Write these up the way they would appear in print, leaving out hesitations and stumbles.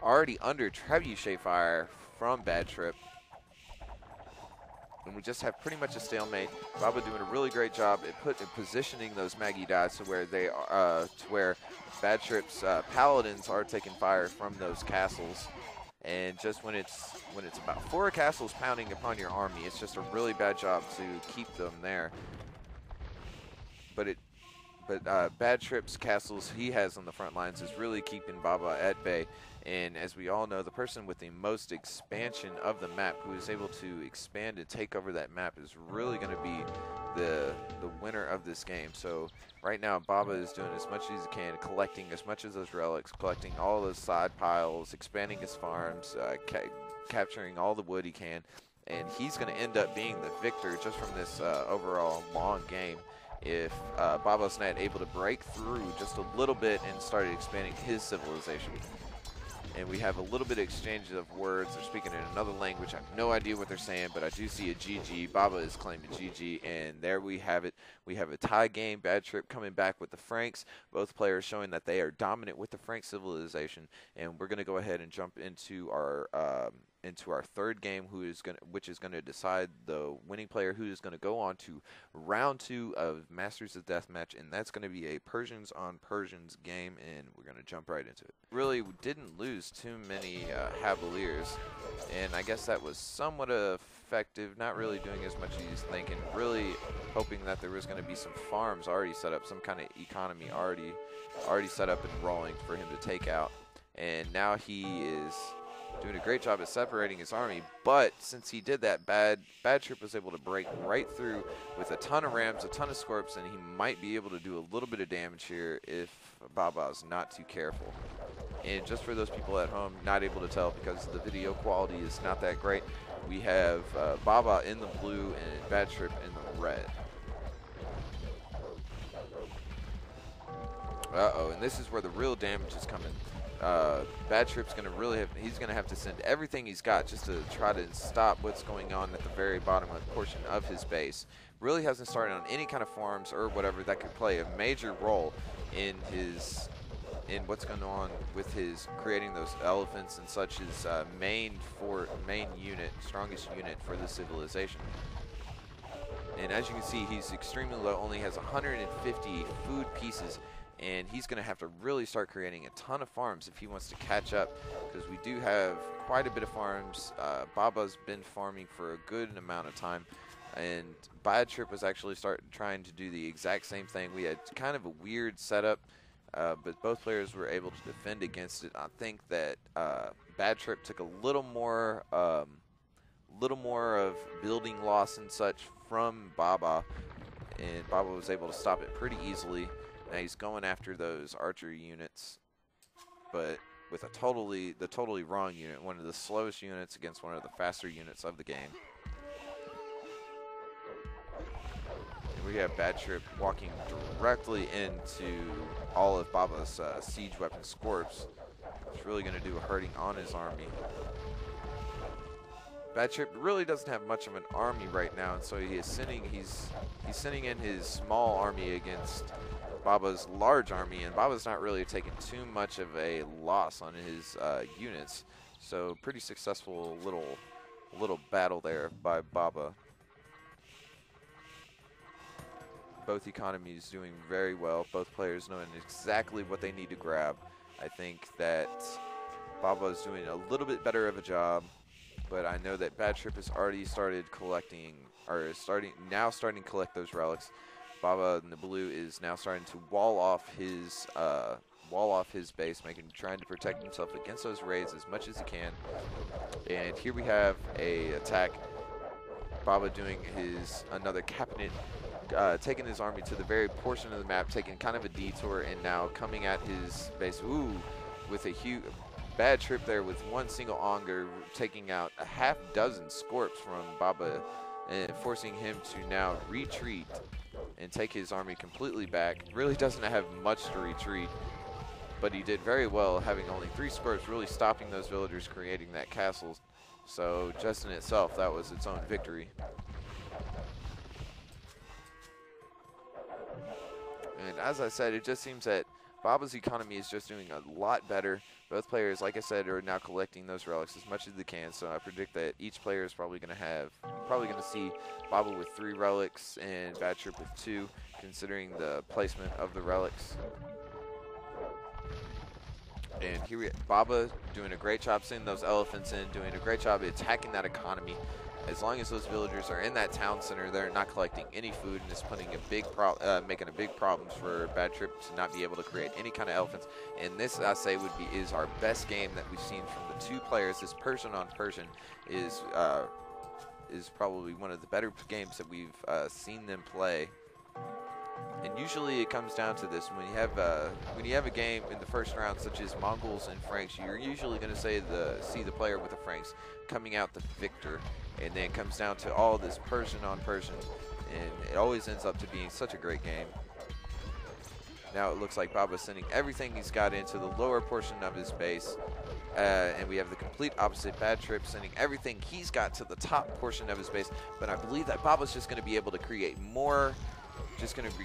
already under trebuchet fire from Bad Trip. And we just have pretty much a stalemate. Baba doing a really great job at positioning those Maggie dies to where they are, to where Bad Trip's paladins are taking fire from those castles. And just when it's about 4 castles pounding upon your army, it's just a really bad job to keep them there. But Bad Trip's castles he has on the front lines is really keeping Baba at bay. And as we all know, the person with the most expansion of the map, who is able to expand and take over that map, is really going to be the winner of this game. So right now, Baba is doing as much as he can, collecting as much as those relics, collecting all those side piles, expanding his farms, capturing all the wood he can. And he's going to end up being the victor just from this overall long game if Baba's not able to break through just a little bit and started expanding his civilization. And we have a little bit of exchange of words. They're speaking in another language. I have no idea what they're saying, but I do see a GG. Baba is claiming GG, and there we have it. We have a tie game. Bad Trip coming back with the Franks. Both players showing that they are dominant with the Frank civilization. And we're going to go ahead and jump into our third game, which is going to decide the winning player, who is going to go on to round 2 of Masters of Deathmatch, and that's going to be a Persians on Persians game, and we're going to jump right into it. Really didn't lose too many Havaliers, and I guess that was somewhat effective, not really doing as much as he's thinking, really hoping that there was going to be some farms already set up, some kind of economy already set up and rolling for him to take out, and now he is doing a great job at separating his army, but since he did that, Bad Trip was able to break right through with a ton of rams, a ton of scorps, and he might be able to do a little bit of damage here if Baba's not too careful. And just for those people at home not able to tell because the video quality is not that great, we have Baba in the blue and Bad Trip in the red. Uh-oh, and this is where the real damage is coming. Bad Trip's gonna he's gonna have to send everything he's got just to try to stop what's going on at the very bottom portion of his base. Really hasn't started on any kind of farms or whatever that could play a major role in what's going on with his creating those elephants and such as main unit, strongest unit for the civilization. And as you can see, he's extremely low, only has 150 food pieces. And he's going to have to really start creating a ton of farms if he wants to catch up, because we do have quite a bit of farms. Baba's been farming for a good amount of time, and Bad Trip was actually trying to do the exact same thing. We had kind of a weird setup, but both players were able to defend against it. I think that Bad Trip took a little more of building loss and such from Baba, and Baba was able to stop it pretty easily. Now he's going after those archery units, but with the totally wrong unit, one of the slowest units against one of the faster units of the game. And we have Bad Trip walking directly into all of Baba's siege weapon scorps. It's really going to do a hurting on his army. Bad Trip really doesn't have much of an army right now, and so he's sending in his small army against Baba's large army, and Baba's not really taking too much of a loss on his units. So pretty successful little battle there by Baba. Both economies doing very well. Both players knowing exactly what they need to grab. I think that Baba is doing a little bit better of a job, but I know that Bad Trip has already started collecting, or starting to collect those relics. Baba in the blue is now starting to wall off his base, trying to protect himself against those raids as much as he can. And here we have a attack. Baba doing another cabinet, taking his army to the very portion of the map, taking kind of a detour, and now coming at his base. Ooh, with a huge Bad Trip there with one single auger, taking out a half dozen scorps from Baba, and forcing him to now retreat and take his army completely back. Really doesn't have much to retreat, but he did very well, having only 3 scorps, really stopping those villagers creating that castle. So just in itself, that was its own victory. And as I said, it just seems that Baba's economy is just doing a lot better. Both players, like I said, are now collecting those relics as much as they can. So I predict that each player is probably going to see Baba with 3 relics and Bad Trip with 2, considering the placement of the relics. And here Baba doing a great job sending those elephants in, doing a great job attacking that economy. As long as those villagers are in that town center, they're not collecting any food, and it's putting making a big problems for Bad Trip to not be able to create any kind of elephants. And this, I say, is our best game that we've seen from the 2 players. This person on person is probably one of the better games that we've seen them play. And usually it comes down to this: when you have a game in the first round, such as Mongols and Franks, you're usually going to see the player with the Franks coming out the victor, and then it comes down to all this person on person, and it always ends up to being such a great game. Now it looks like Baba's sending everything he's got into the lower portion of his base, and we have the complete opposite. Bad Trip sending everything he's got to the top portion of his base, but I believe that Baba's just going to be able to create more. Just going to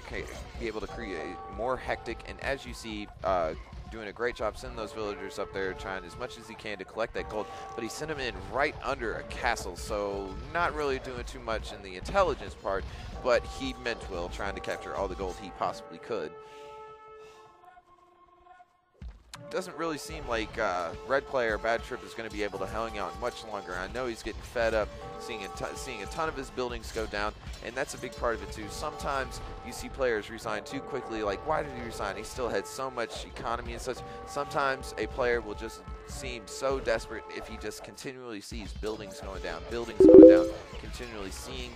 be able to create more hectic, and as you see, doing a great job sending those villagers up there, trying as much as he can to collect that gold, but he sent them in right under a castle, so not really doing too much in the intelligence part, but he meant well, trying to capture all the gold he possibly could. Doesn't really seem like red player Bad Trip is going to be able to hang out much longer. I know he's getting fed up, seeing a ton of his buildings go down, and that's a big part of it too. Sometimes you see players resign too quickly. Like, why did he resign? He still had so much economy and such. Sometimes a player will just seem so desperate if he just continually sees buildings going down, continually seeing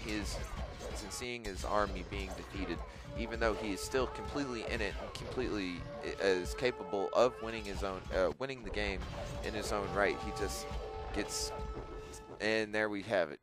his army being defeated. Even though he is still completely in it and completely is capable of winning the game in his own right, he just gets, and there we have it.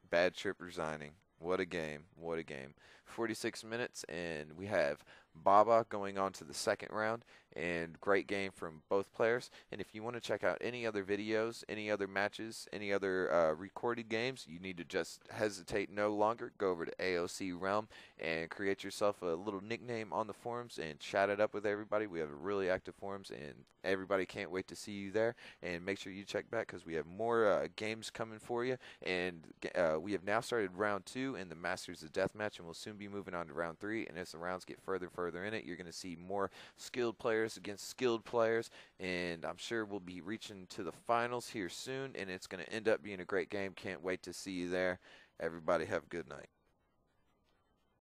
Bad Trip resigning. What a game. What a game. 46 minutes, and we have Baba going on to the second round, and great game from both players. And if you want to check out any other videos, any other matches, any other recorded games, you need to just hesitate no longer. Go over to AOC Realm and create yourself a little nickname on the forums and chat it up with everybody. We have a really active forums, and everybody can't wait to see you there. And make sure you check back, because we have more games coming for you. And we have now started round 2 in the Masters of Deathmatch, and we'll soon be moving on to round 3. And as the rounds get further in it, you're going to see more skilled players against skilled players, and I'm sure we'll be reaching to the finals here soon, and it's going to end up being a great game. Can't wait to see you there. Everybody have a good night.